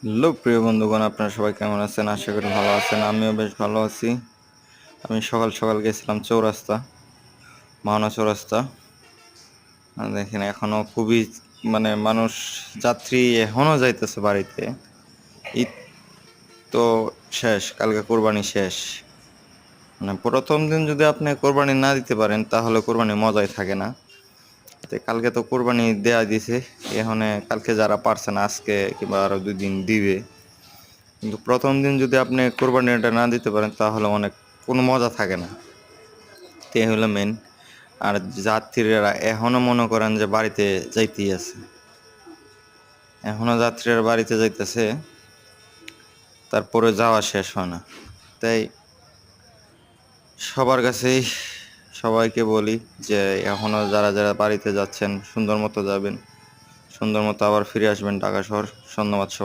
Hello প্রিয় বন্ধুগণ, আপনারা সবাই কেমন আছেন? আশা করি ভালো আছেন। আমিও বেশ ভালো আছি। আমি সকাল সকাল গেছিলাম চৌরাস্তা, মাওনা চৌরাস্তা। দেখেন এখনো খুবই মানুষ, যাত্রী এখনো যাইতেছে বাড়িতে। ঈদ তো শেষ, কালকে কোরবানি শেষ। প্রথম দিন যদি আপনি কোরবানি না দিতে পারেন তাহলে কোরবানি মজাই থাকে না। তো কালকে তো কোরবানি দেয়া দিছে, এখানে কালকে যারা পারছে না আজকে কিংবা আরো 2 দিন দিবে। কিন্তু প্রথম দিন যদি আপনি কোরবানিটা না দিতে পারেন তাহলে কোনো মজা থাকে না। তে হলো মেন। আর যাত্রীরা এখনো মনে করেন যে বাড়িতে যাইতেই আছে, এখনো যাত্রীরা বাড়িতে যাইতেছে, তারপরে যাওয়া শেষ হয় না। তাই সবার কাছেই সবাইকে বলি যে এখনো যারা যারা বাড়িতে যাচ্ছেন সুন্দর মতো যাবেন, সুন্দর মতো আবার ফিরে আসবেন ঢাকা শহর। ধন্যবাদ।